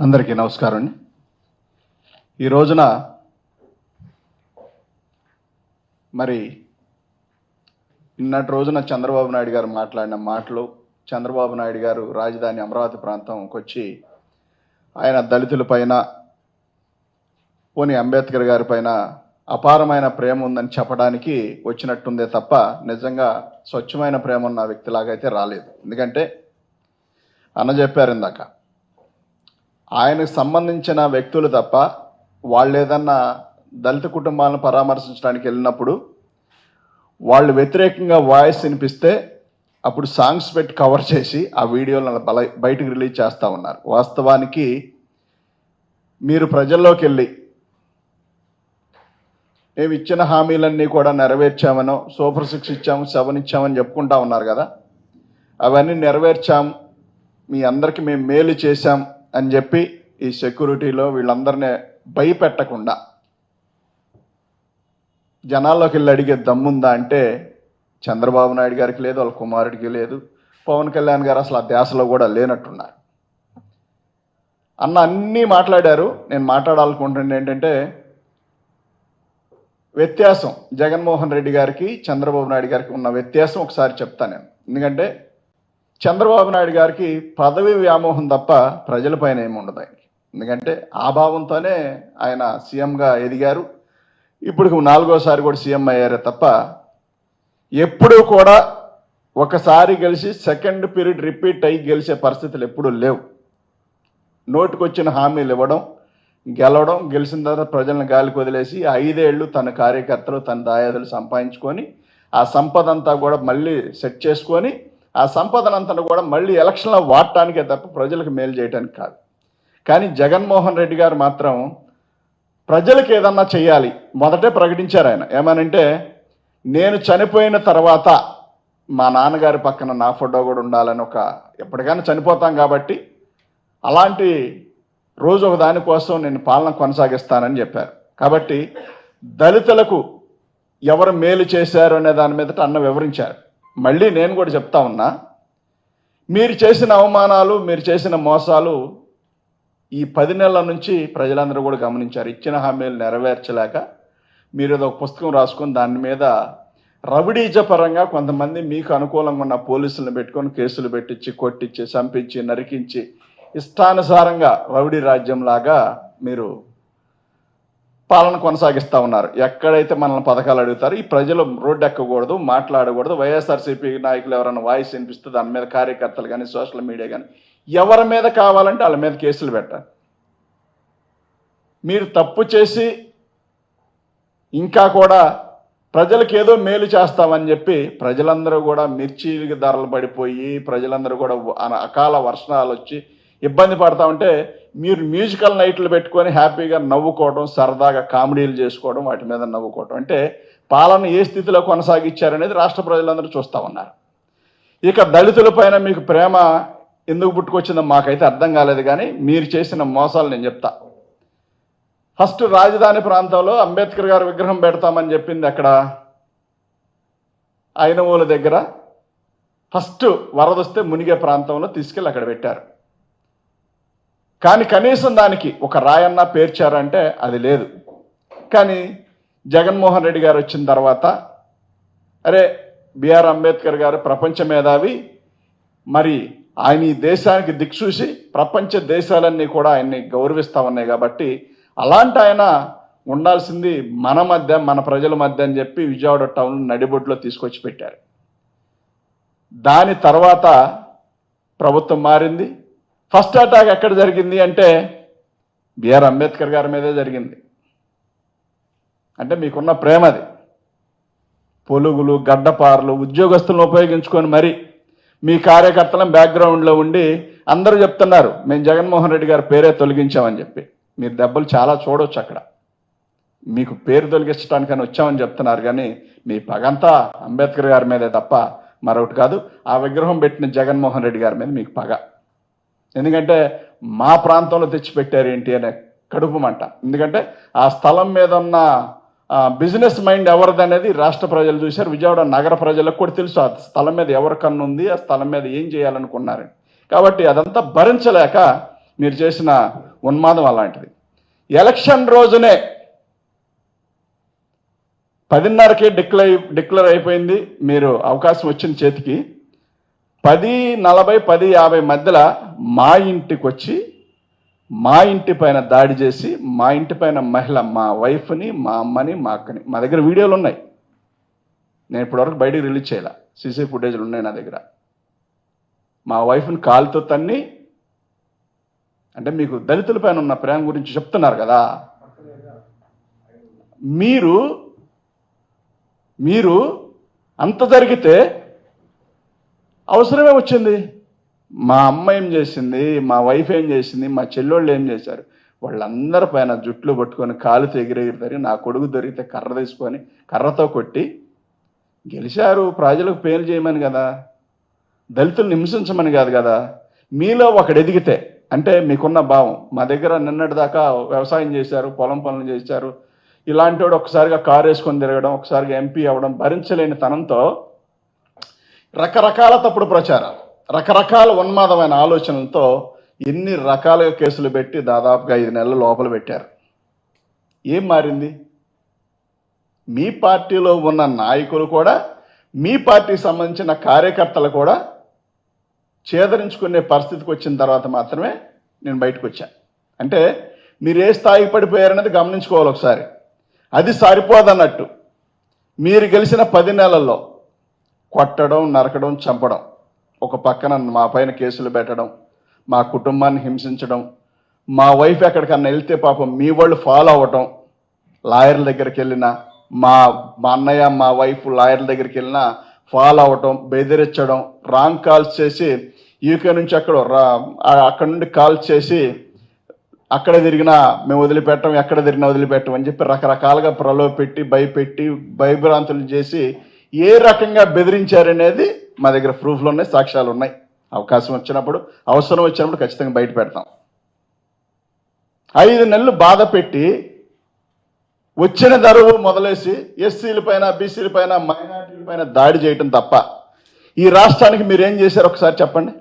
అందరికీ నమస్కారం అండి. ఈ రోజున మరి నిన్నటి రోజున చంద్రబాబు నాయుడు గారు మాట్లాడిన మాటలు, చంద్రబాబు నాయుడు గారు రాజధాని అమరావతి ప్రాంతంకి వచ్చి ఆయన దళితుల పైన, పోనీ అంబేద్కర్ గారి పైన అపారమైన ప్రేమ ఉందని చెప్పడానికి వచ్చినట్టుందే తప్ప నిజంగా స్వచ్ఛమైన ప్రేమ ఉన్న వ్యక్తిలాగైతే రాలేదు. ఎందుకంటే అన్న చెప్పారు ఇందాక, ఆయనకు సంబంధించిన వ్యక్తులు తప్ప వాళ్ళు ఏదన్నా దళిత కుటుంబాలను పరామర్శించడానికి వెళ్ళినప్పుడు వాళ్ళు వ్యతిరేకంగా వాయిస్ వినిపిస్తే అప్పుడు సాంగ్స్ పెట్టి కవర్ చేసి ఆ వీడియోలను బయటకు రిలీజ్ చేస్తూ ఉన్నారు. వాస్తవానికి మీరు ప్రజల్లోకి వెళ్ళి మేము ఇచ్చిన హామీలన్నీ కూడా నెరవేర్చామనో, సూపర్ 6 ఇచ్చాము, 7 ఇచ్చామని చెప్పుకుంటా ఉన్నారు కదా, అవన్నీ నెరవేర్చాం, మీ అందరికీ మేము మేలు చేశాం అని చెప్పి ఈ సెక్యూరిటీలో వీళ్ళందరినీ భయపెట్టకుండా జనాల్లోకి వెళ్ళి అడిగే దమ్ముందా అంటే చంద్రబాబు నాయుడు గారికి లేదు, వాళ్ళ కుమారుడికి లేదు, పవన్ కళ్యాణ్ గారు అసలు ఆ ధ్యాసలో కూడా లేనట్టున్నారు. అన్న అన్నీ మాట్లాడారు. నేను మాట్లాడాలనుకుంటుంది ఏంటంటే వ్యత్యాసం, జగన్మోహన్ రెడ్డి గారికి చంద్రబాబు నాయుడు గారికి ఉన్న వ్యత్యాసం ఒకసారి చెప్తాను నేను. ఎందుకంటే చంద్రబాబు నాయుడు గారికి పదవి వ్యామోహం తప్ప ప్రజలపైన ఏమి ఉండదు ఆయనకి. ఎందుకంటే ఆ భావంతోనే ఆయన సీఎంగా ఎదిగారు. ఇప్పుడు 4వ సారి కూడా సీఎం అయ్యారే తప్ప ఎప్పుడూ కూడా ఒకసారి గెలిచి సెకండ్ పీరియడ్ రిపీట్ అయ్యి గెలిచే పరిస్థితులు ఎప్పుడూ లేవు. నోటికొచ్చిన హామీలు ఇవ్వడం, గెలవడం, గెలిచిన తర్వాత ప్రజలను గాలికి వదిలేసి 5 ఏళ్ళు తన కార్యకర్తలు, తన దాయాదులు సంపాదించుకొని ఆ సంపద అంతా కూడా మళ్ళీ సెట్ చేసుకొని ఆ సంపదనంతా కూడా మళ్ళీ ఎలక్షన్లో వాడటానికే తప్ప ప్రజలకు మేలు చేయడానికి కాదు. కానీ జగన్మోహన్ రెడ్డి గారు మాత్రం ప్రజలకు ఏదన్నా చేయాలి మొదటే ప్రకటించారు. ఆయన ఏమనంటే, నేను చనిపోయిన తర్వాత మా నాన్నగారి పక్కన నా ఫోటో కూడా ఉండాలని, ఎప్పటికైనా చనిపోతాం కాబట్టి అలాంటి రోజు ఒక దానికోసం నేను పాలన కొనసాగిస్తానని చెప్పారు. కాబట్టి దళితులకు ఎవరు మేలు చేశారు అనే దాని మీద అన్న వివరించారు. మళ్ళీ నేను కూడా చెప్తా ఉన్నా, మీరు చేసిన అవమానాలు, మీరు చేసిన మోసాలు ఈ 10 నెలల నుంచి ప్రజలందరూ కూడా గమనించారు. ఇచ్చిన హామీలు నెరవేర్చలేక మీరు ఏదో ఒక పుస్తకం రాసుకొని దాని మీద రవిడీజ పరంగా కొంతమంది మీకు అనుకూలంగా ఉన్న పోలీసులను పెట్టుకొని కేసులు పెట్టించి, కొట్టించి, చంపించి, నరికించి ఇష్టానుసారంగా రౌడీ రాజ్యంలాగా మీరు పాలన కొనసాగిస్తూ ఉన్నారు. ఎక్కడైతే మనల్ని పథకాలు అడుగుతారో ఈ ప్రజలు రోడ్డు ఎక్కకూడదు, మాట్లాడకూడదు. వైఎస్ఆర్సీపీ నాయకులు ఎవరైనా వాయిస్ వినిపిస్తే దాని మీద కార్యకర్తలు కానీ, సోషల్ మీడియా కానీ ఎవరి మీద కావాలంటే వాళ్ళ మీద కేసులు పెట్టారు. మీరు తప్పు చేసి ఇంకా కూడా ప్రజలకు ఏదో మేలు చేస్తామని చెప్పి ప్రజలందరూ కూడా మిర్చి ధరలు పడిపోయి, ప్రజలందరూ కూడా అకాల వర్షాలు వచ్చి ఇబ్బంది పడతా ఉంటే మీరు మ్యూజికల్ నైట్లు పెట్టుకొని హ్యాపీగా నవ్వుకోవడం, సరదాగా కామెడీలు చేసుకోవడం, వాటి మీద నవ్వుకోవడం, అంటే పాలన ఏ స్థితిలో కొనసాగించారనేది రాష్ట్ర ప్రజలందరూ చూస్తూ ఉన్నారు. ఇక దళితుల పైన మీకు ప్రేమ ఎందుకు పుట్టుకొచ్చిందో మాకైతే అర్థం కాలేదు. కానీ మీరు చేసిన మోసాలు నేను చెప్తా. ఫస్ట్ రాజధాని ప్రాంతంలో అంబేద్కర్ గారి విగ్రహం పెడతామని చెప్పింది అక్కడ ఐనమూల దగ్గర. ఫస్ట్ వరదొస్తే మునిగే ప్రాంతంలో తీసుకెళ్ళి అక్కడ పెట్టారు. కానీ కనీసం దానికి ఒక రాయన్న పేర్చారంటే అది లేదు. కానీ జగన్మోహన్ రెడ్డి గారు వచ్చిన తర్వాత, అరే బిఆర్ అంబేద్కర్ గారు ప్రపంచ మేధావి, మరి ఆయన ఈ దేశానికి దిక్సూసి ప్రపంచ దేశాలన్నీ కూడా ఆయన్ని గౌరవిస్తూ ఉన్నాయి కాబట్టి అలాంటి ఆయన ఉండాల్సింది మన మధ్య, మన ప్రజల మధ్య అని చెప్పి విజయవాడ టౌన్ నడిబొడ్లో తీసుకొచ్చి పెట్టారు. దాని తర్వాత ప్రభుత్వం మారింది. ఫస్ట్ అటాక్ ఎక్కడ జరిగింది అంటే బిఆర్ అంబేద్కర్ గారి మీదే జరిగింది. అంటే మీకున్న ప్రేమది. పొలుగులు, గడ్డపార్లు, ఉద్యోగస్తులను ఉపయోగించుకొని మరి మీ కార్యకర్తలను బ్యాక్గ్రౌండ్లో ఉండి అందరూ చెప్తున్నారు మేము జగన్మోహన్ రెడ్డి గారి పేరే తొలగించామని చెప్పి. మీరు దెబ్బలు చాలా చూడవచ్చు అక్కడ. మీకు పేరు తొలగించడానికని వచ్చామని చెప్తున్నారు, కానీ మీ పగంతా అంబేద్కర్ గారి మీదే తప్ప మరొకటి కాదు. ఆ విగ్రహం పెట్టిన జగన్మోహన్ రెడ్డి గారి మీద మీకు పగ. ఎందుకంటే మా ప్రాంతంలో తెచ్చిపెట్టారు ఏంటి అనే కడుపు మంట. ఎందుకంటే ఆ స్థలం మీద ఉన్న బిజినెస్ మైండ్ ఎవరిది అనేది రాష్ట్ర ప్రజలు చూశారు. విజయవాడ నగర ప్రజలకు కూడా తెలుసు ఆ స్థలం మీద ఎవరి కన్ను ఉంది, ఆ స్థలం మీద ఏం చేయాలనుకున్నారని. కాబట్టి అదంతా భరించలేక మీరు చేసిన ఉన్మాదం అలాంటిది. ఎలక్షన్ రోజునే 10:30కే డిక్లేర్ అయిపోయింది, మీరు అవకాశం వచ్చిన చేతికి 10:40, 10:50 మధ్యలో మా ఇంటికి వచ్చి మా ఇంటి పైన దాడి చేసి, మా ఇంటి పైన మహిళ, మా వైఫ్ని, మా అమ్మని, మా అక్కని, మా దగ్గర వీడియోలు ఉన్నాయి, నేను ఇప్పటివరకు బయటికి రిలీజ్ చేయాల, సీసీ ఫుటేజ్లు ఉన్నాయి నా దగ్గర. మా వైఫ్ని కాలుతో తన్ని, అంటే మీకు దళితుల పైన ఉన్న ప్రేమ గురించి చెప్తున్నారు కదా, మీరు అంత జరిగితే అవసరమే వచ్చింది. మా అమ్మ ఏం చేసింది, మా వైఫ్ ఏం చేసింది, మా చెల్లెళ్ళు ఏం చేశారు, వాళ్ళందరి పైన జుట్లు పట్టుకొని కాలుతో ఎగిరెగిరి, నా కొడుకు దొరికితే కర్ర తీసుకొని కర్రతో కొట్టి గెలిచారు. ప్రజలకు పేరు చేయమని కదా, దళితులను హింసించమని కాదు కదా. మీలో ఒకడు ఎదిగితే, అంటే మీకున్న భావం, మా దగ్గర నిన్నటి దాకా వ్యవసాయం చేశారు, పొలం పనులు చేశారు, ఇలాంటి వాడు ఒకసారిగా కారు వేసుకొని తిరగడం, ఒకసారిగా ఎంపీ అవ్వడం భరించలేని తనంతో రకరకాల తప్పుడు ప్రచారాలు, రకరకాల ఉన్మాదమైన ఆలోచనలతో ఎన్ని రకాలుగా కేసులు పెట్టి దాదాపుగా 5 నెలల లోపల పెట్టారు. ఏం మారింది? మీ పార్టీలో ఉన్న నాయకులు కూడా, మీ పార్టీకి సంబంధించిన కార్యకర్తలు కూడా ఛేదరించుకునే పరిస్థితికి వచ్చిన తర్వాత మాత్రమే నేను బయటకు వచ్చాను. అంటే మీరు ఏ స్థాయికి పడిపోయారనేది గమనించుకోవాలి ఒకసారి. అది సరిపోదన్నట్టు మీరు గెలిచిన 10 నెలల్లో కొట్టడం, నరకడం, చంపడం, ఒక పక్కన మా పైన కేసులు పెట్టడం, మా కుటుంబాన్ని హింసించడం, మా వైఫ్ ఎక్కడికన్నా వెళ్తే పాపం మీ వాళ్ళు ఫాలో అవ్వటం, లాయర్ల దగ్గరికి వెళ్ళినా, మా అన్నయ్య మా వైఫ్ లాయర్ల దగ్గరికి వెళ్ళినా ఫాలో అవ్వటం, బెదిరించడం, రాంగ్ కాల్స్ చేసి యూకే నుంచి అక్కడ నుండి కాల్స్ చేసి అక్కడ తిరిగినా మేము వదిలిపెట్టం, ఎక్కడ తిరిగినా వదిలిపెట్టం అని చెప్పి రకరకాలుగా ప్రలోభపెట్టి, భయపెట్టి, భయభ్రాంతులు చేసి ఏ రకంగా బెదిరించారనేది మా దగ్గర ప్రూఫ్లు ఉన్నాయి, సాక్ష్యాలు ఉన్నాయి. అవకాశం వచ్చినప్పుడు, అవసరం వచ్చినప్పుడు ఖచ్చితంగా బయట పెడతాం. 5 నెలలు బాధ పెట్టి వచ్చిన దరువు మొదలేసి ఎస్సీల పైన, బీసీల పైన, మైనార్టీల పైన దాడి చేయటం తప్ప ఈ రాష్ట్రానికి మీరేం చేశారు ఒకసారి చెప్పండి.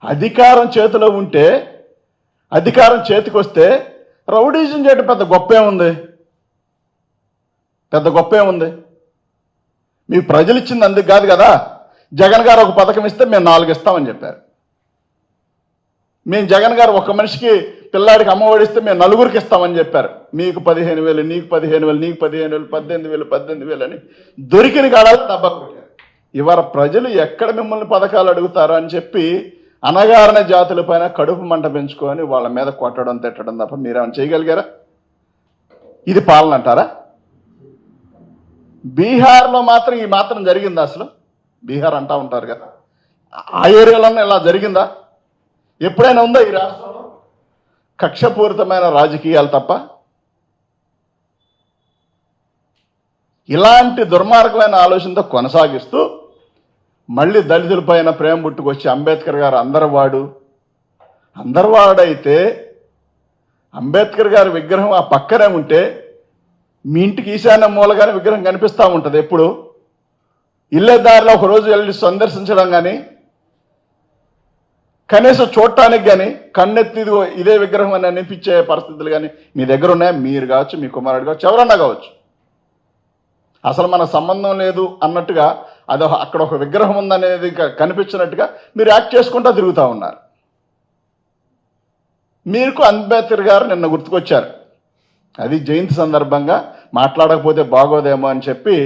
అధికారం చేతిలో ఉంటే, అధికారం చేతికి వస్తే రౌడీజం చేయడం పెద్ద గొప్పేముంది? పెద్ద గొప్పేముంది? మీ ప్రజలు ఇచ్చింది అందుకు కాదు కదా. జగన్ గారు ఒక పథకం ఇస్తే మేము 4 ఇస్తామని చెప్పారు. మేము జగన్ గారు ఒక మనిషికి పిల్లాడికి అమ్మఒడి ఇస్తే మేము 4గురికి ఇస్తామని చెప్పారు. మీకు 15,000, నీకు 15,000, నీకు 15,000, 18,000 అని దొరికిన కాడాలు డబ్బా కొట్టారు. ఇవాళ ప్రజలు ఎక్కడ మిమ్మల్ని పథకాలు అడుగుతారు అని చెప్పి అనగారిన జాతుల పైన కడుపు మంట పెంచుకొని వాళ్ళ మీద కొట్టడం, తిట్టడం తప్ప మీరేమైనా చేయగలిగారా? ఇది పాలన అంటారా? బీహార్లో మాత్రం ఈ మాత్రం జరిగిందా? అసలు బీహార్ అంటా ఉంటారు కదా, ఆ ఏరియాలోనే ఇలా జరిగిందా? ఎప్పుడైనా ఉందా ఈ రాష్ట్రంలో? కక్షపూరితమైన రాజకీయాలు తప్ప ఇలాంటి దుర్మార్గమైన ఆలోచనతో కొనసాగిస్తూ మళ్ళీ దళితుల పైన ప్రేమ పుట్టుకొచ్చి అంబేద్కర్ గారు అందరివాడైతే అంబేద్కర్ గారి విగ్రహం ఆ పక్కనే ఉంటే మీ ఇంటికి ఈశాన్య మూలగానే విగ్రహం కనిపిస్తూ ఉంటుంది. ఎప్పుడు ఇల్లే దారిలో ఒకరోజు వెళ్ళి సందర్శించడం కానీ, కనీసం చూడటానికి కానీ కన్నెత్తి ఇదే విగ్రహం అని అనిపించే పరిస్థితులు కానీ మీ దగ్గర ఉన్నాయి. మీరు కావచ్చు, మీ కుమారుడు కావచ్చు, ఎవరన్నా కావచ్చు. అసలు మన సంబంధం లేదు అన్నట్టుగా అది అక్కడ ఒక విగ్రహం ఉందనేది కనిపించినట్టుగా మీరు యాక్ట్ చేసుకుంటూ తిరుగుతూ ఉన్నారు. మీకు అంబేద్కర్ గారు నిన్న గుర్తుకొచ్చారు. అది జయంతి సందర్భంగా మాట్లాడకపోతే బాగోదేమో అని చెప్పి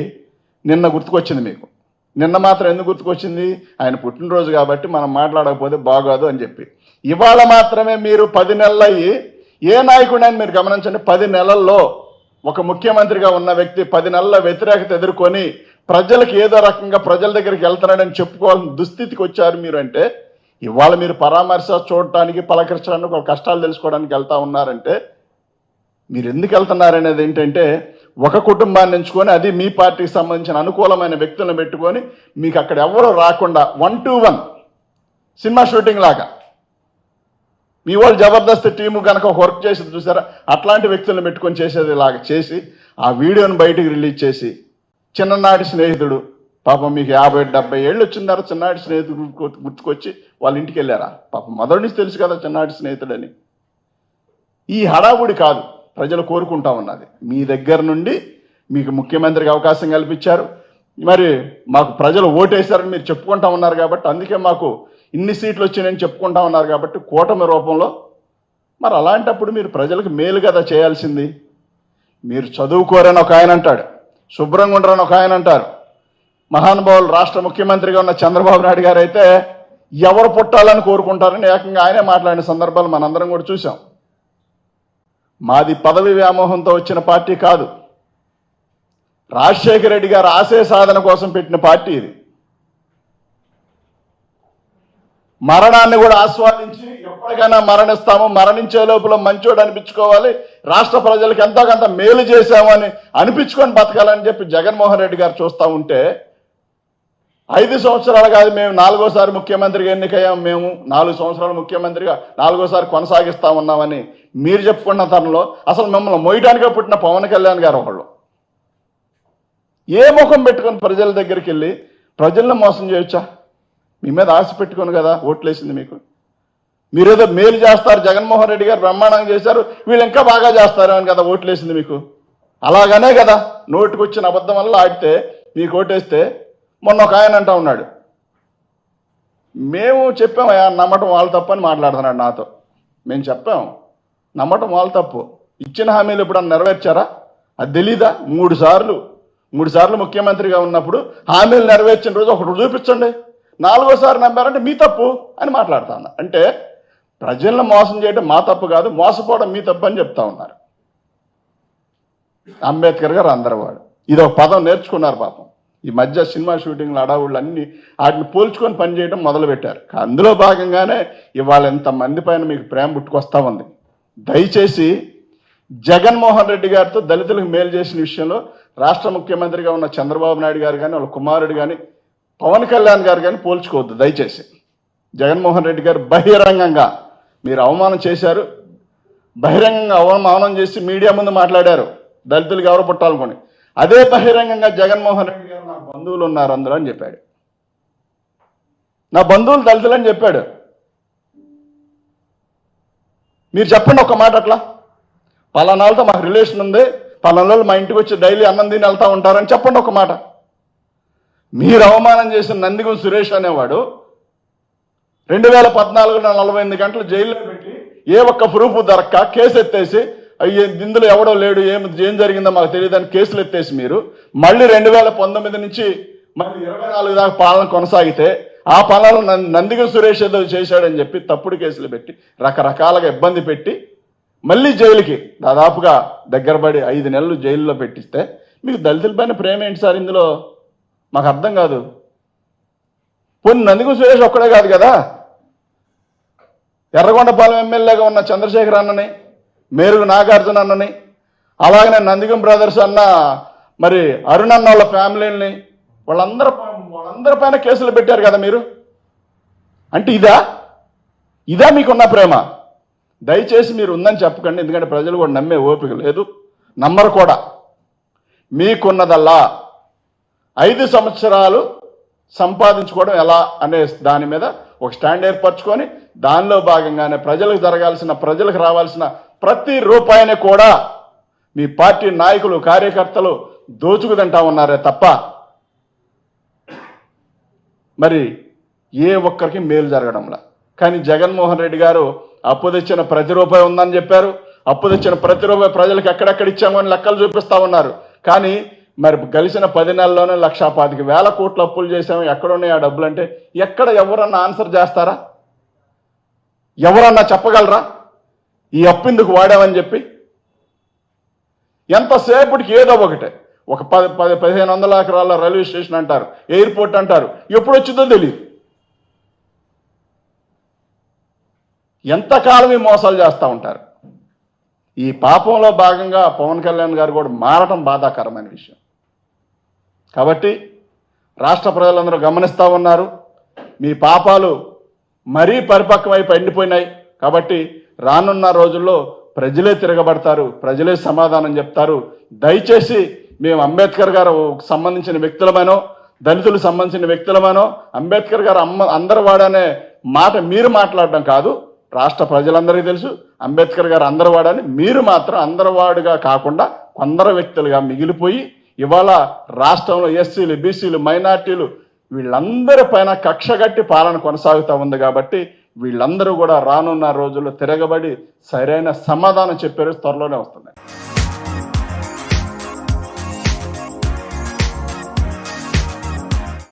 నిన్న గుర్తుకొచ్చింది మీకు. నిన్న మాత్రం ఎందుకు గుర్తుకొచ్చింది? ఆయన పుట్టినరోజు కాబట్టి మనం మాట్లాడకపోతే బాగోదు అని చెప్పి. ఇవాళ మాత్రమే మీరు 10 నెలలు అయ్యి, ఏ నాయకుడైనా మీరు గమనించండి, 10 నెలల్లో ఒక ముఖ్యమంత్రిగా ఉన్న వ్యక్తి 10 నెలల వ్యతిరేకత ఎదుర్కొని ప్రజలకు ఏదో రకంగా ప్రజల దగ్గరికి వెళ్తున్నాడని చెప్పుకోవాల్సిన దుస్థితికి వచ్చారు మీరు. అంటే ఇవాళ మీరు పరామర్శ చూడటానికి, పలకరించడానికి, ఒక కష్టాలు తెలుసుకోవడానికి వెళ్తా ఉన్నారంటే మీరు ఎందుకు వెళ్తున్నారనేది ఏంటంటే, ఒక కుటుంబాన్ని ఎంచుకొని, అది మీ పార్టీకి సంబంధించిన అనుకూలమైన వ్యక్తులను పెట్టుకొని మీకు అక్కడ ఎవరో రాకుండా 1 to 1 సినిమా షూటింగ్ లాగా మీ వాళ్ళు జబర్దస్త్ టీము కనుక ఒక వర్క్ చేసేది చూసారా, అట్లాంటి వ్యక్తులను పెట్టుకొని చేసేది లాగా చేసి ఆ వీడియోని బయటికి రిలీజ్ చేసి చిన్ననాటి స్నేహితుడు పాపం మీకు 50-70 ఏళ్ళు వచ్చిన చిన్నాటి స్నేహితుడు గుర్తుకొచ్చి వాళ్ళ ఇంటికి వెళ్ళారా? పాపం మొదటి నుంచి తెలుసు కదా చిన్నాటి స్నేహితుడని. ఈ హడావుడి కాదు ప్రజలు కోరుకుంటా ఉన్నది. మీ దగ్గర నుండి మీకు ముఖ్యమంత్రికి అవకాశం కల్పించారు, మరి మాకు ప్రజలు ఓటేశారని మీరు చెప్పుకుంటా ఉన్నారు కాబట్టి, అందుకే మాకు ఇన్ని సీట్లు వచ్చినాయని చెప్పుకుంటా ఉన్నారు కాబట్టి కూటమి రూపంలో. మరి అలాంటప్పుడు మీరు ప్రజలకు మేలు కదా చేయాల్సింది. మీరు చదువుకోరని ఒక ఆయన అంటాడు, శుభ్రంగా ఉండరని ఒక ఆయన అంటారు. మహానుభావులు రాష్ట్ర ముఖ్యమంత్రిగా ఉన్న చంద్రబాబు నాయుడు గారు అయితే ఎవరు పుట్టాలని కోరుకుంటారని ఏకంగా ఆయనే మాట్లాడిన సందర్భాలు మనందరం కూడా చూసాం. మాది పదవి వ్యామోహంతో వచ్చిన పార్టీ కాదు, రాజశేఖర రెడ్డి గారు ఆశయ సాధన కోసం పెట్టిన పార్టీ ఇది. మరణాన్ని కూడా ఆస్వాదించి ఎప్పటికైనా మరణిస్తాము, మరణించే లోపల మంచోడు అనిపించుకోవాలి, రాష్ట్ర ప్రజలకు ఎంతో కొంత మేలు చేశామని అనిపించుకొని బతకాలని చెప్పి జగన్మోహన్ రెడ్డి గారు చూస్తూ ఉంటే, 5 సంవత్సరాలు కాదు మేము 4వ ముఖ్యమంత్రిగా ఎన్నికయ్యాము, మేము 4 సంవత్సరాలు ముఖ్యమంత్రిగా 4వసారి కొనసాగిస్తా ఉన్నామని మీరు చెప్పుకున్న తరంలో అసలు మిమ్మల్ని మోయటానికే పుట్టిన పవన్ కళ్యాణ్ గారు ఒకళ్ళు ఏ ముఖం పెట్టుకొని ప్రజల దగ్గరికి వెళ్ళి ప్రజలను మోసం చేయొచ్చా? మీ మీద ఆశ పెట్టుకొని కదా ఓట్లేసింది మీకు. మీరేదో మేలు చేస్తారు, జగన్మోహన్ రెడ్డి గారు బ్రహ్మాండంగా చేశారు, వీళ్ళు ఇంకా బాగా చేస్తారు అని కదా ఓట్లేసింది మీకు. అలాగనే కదా నోటికి వచ్చిన అబద్ధం వల్ల ఆడితే మీకు ఓటేస్తే. మొన్న ఒక ఆయన అంటా ఉన్నాడు, మేము చెప్పామయ్యా నమ్మటం వాళ్ళ తప్పు అని మాట్లాడుతున్నాడు నాతో. మేము చెప్పాం నమ్మటం వాళ్ళ తప్పు, ఇచ్చిన హామీలు ఎప్పుడన్నా నెరవేర్చారా? అది తెలీదా? 3 సార్లు ముఖ్యమంత్రిగా ఉన్నప్పుడు హామీలు నెరవేర్చిన రోజు ఒకటి చూపించండి, 4వసారి నమ్మారంటే మీ తప్పు అని మాట్లాడుతా ఉన్నా. అంటే ప్రజలను మోసం చేయడం మా తప్పు కాదు, మోసపోవడం మీ తప్పు అని చెప్తా ఉన్నారు. అంబేద్కర్ గారు అందరవాడు ఇది ఒక పదం నేర్చుకున్నారు పాపం. ఈ మధ్య సినిమా షూటింగ్లు అడావుళ్ళు అన్ని వాటిని పోల్చుకొని పనిచేయడం మొదలుపెట్టారు. అందులో భాగంగానే ఇవాళ ఎంతమంది పైన మీకు ప్రేమ పుట్టుకొస్తా ఉంది. దయచేసి జగన్మోహన్ రెడ్డి గారితో దళితులకు మేలు చేసిన విషయంలో రాష్ట్ర ముఖ్యమంత్రిగా ఉన్న చంద్రబాబు నాయుడు గారు కానీ, వాళ్ళ కుమారుడు కానీ, పవన్ కళ్యాణ్ గారు కానీ పోల్చుకోవద్దు దయచేసి. జగన్మోహన్ రెడ్డి గారు బహిరంగంగా మీరు అవమానం చేశారు, బహిరంగంగా అవమానం చేసి మీడియా ముందు మాట్లాడారు దళితులకు ఎవరు పుట్టాలనుకోని. అదే బహిరంగంగా జగన్మోహన్ రెడ్డి గారు నా బంధువులు ఉన్నారు అందులో అని చెప్పాడు. నా బంధువులు దళితులు అని చెప్పాడు. మీరు చెప్పండి ఒక మాట, అట్లా పలానాళ్ళతో మాకు రిలేషన్ ఉంది, పలానాళ్ళు మా ఇంటికి వచ్చి డైలీ అన్నం తిని వెళ్తూ ఉంటారని చెప్పండి ఒక మాట. మీరు అవమానం చేసిన నందిగం సురేష్ అనేవాడు 2014 48 గంటలు జైల్లో పెట్టి ఏ ఒక్క ప్రూఫ్ దొరక్క కేసు ఎత్తేసి, ఇందులో ఎవడో లేడు, ఏం జరిగిందో మాకు తెలియదని కేసులు ఎత్తేసి మీరు మళ్ళీ 2019 నుంచి మళ్ళీ 24 దాకా పాలన కొనసాగితే, ఆ పాలనలో నందిగం సురేష్ ఏదో చేశాడని చెప్పి తప్పుడు కేసులు పెట్టి రకరకాలుగా ఇబ్బంది పెట్టి మళ్ళీ జైలుకి దాదాపుగా దగ్గరపడి 5 నెలలు జైల్లో పెట్టిస్తే మీకు దళితుల పైన ప్రేమ ఏంటి సార్? ఇందులో మాకు అర్థం కాదు. పోనీ నందిగం సురేష్ ఒక్కడే కాదు కదా, ఎర్రగొండపాలెం ఎమ్మెల్యేగా ఉన్న చంద్రశేఖర్ అన్నని, మేరుగు నాగార్జున అన్నని, అలాగనే నందిగం బ్రదర్స్ అన్న, మరి అరుణ్ అన్న వాళ్ళ ఫ్యామిలీని, వాళ్ళందరి పైన కేసులు పెట్టారు కదా మీరు. అంటే ఇదా మీకున్న ప్రేమ? దయచేసి మీరు ఉందని చెప్పకండి, ఎందుకంటే ప్రజలు కూడా నమ్మే ఓపిక లేదు, నమ్మరు కూడా. మీకున్నదల్లా 5 సంవత్సరాలు సంపాదించుకోవడం ఎలా అనే దాని మీద ఒక స్టాండ్ ఏర్పరచుకొని దానిలో భాగంగానే ప్రజలకు రావాల్సిన ప్రతి రూపాయిని కూడా మీ పార్టీ నాయకులు, కార్యకర్తలు దోచుకుదంటా ఉన్నారే తప్ప మరి ఏ ఒక్కరికి మేలు జరగడంలా. కానీ జగన్మోహన్ రెడ్డి గారు అప్పు తెచ్చిన ప్రతి రూపాయి ఉందని చెప్పారు, అప్పు తెచ్చిన ప్రతి రూపాయి ప్రజలకు ఎక్కడెక్కడ ఇచ్చామో అని లెక్కలు చూపిస్తా ఉన్నారు. కానీ మరి గెలిచిన 10 నెలల్లోనే 1,25,000 కోట్ల అప్పులు చేశాము, ఎక్కడున్నాయి ఆ డబ్బులు అంటే ఎక్కడ? ఎవరన్నా ఆన్సర్ చేస్తారా? ఎవరన్నా చెప్పగలరా ఈ అప్పు ఎందుకు వాడామని చెప్పి? ఎంతసేపటికి ఏదో ఒకటే, ఒక 1500 ఎకరాల రైల్వే స్టేషన్ అంటారు, ఎయిర్పోర్ట్ అంటారు, ఎప్పుడు వచ్చిందో తెలియదు. ఎంతకాలం ఈ మోసాలు చేస్తూ ఉంటారు. ఈ పాపంలో భాగంగా పవన్ కళ్యాణ్ గారు కూడా మారటం బాధాకరమైన విషయం. కాబట్టి రాష్ట్ర ప్రజలందరూ గమనిస్తూ ఉన్నారు, మీ పాపాలు మరీ పరిపక్వమైపు ఎండిపోయినాయి. కాబట్టి రానున్న రోజుల్లో ప్రజలే తిరగబడతారు, ప్రజలే సమాధానం చెప్తారు. దయచేసి మేము అంబేద్కర్ గారు సంబంధించిన వ్యక్తులమైనో, దళితులకు సంబంధించిన వ్యక్తులమనో అంబేద్కర్ గారు అందరు వాడనే మాట మీరు మాట్లాడడం కాదు. రాష్ట్ర ప్రజలందరికీ తెలుసు అంబేద్కర్ గారు అందరు వాడని. మీరు మాత్రం అందరు వాడుగా కాకుండా కొందరు వ్యక్తులుగా మిగిలిపోయి ఇవాళ రాష్ట్రంలో ఎస్సీలు, బీసీలు, మైనార్టీలు వీళ్ళందరి పైన కక్షగట్టి పాలన కొనసాగుతూ ఉంది. కాబట్టి వీళ్ళందరూ కూడా రానున్న రోజుల్లో తిరగబడి సరైన సమాధానం చెప్పే రోజు త్వరలోనే వస్తుంది.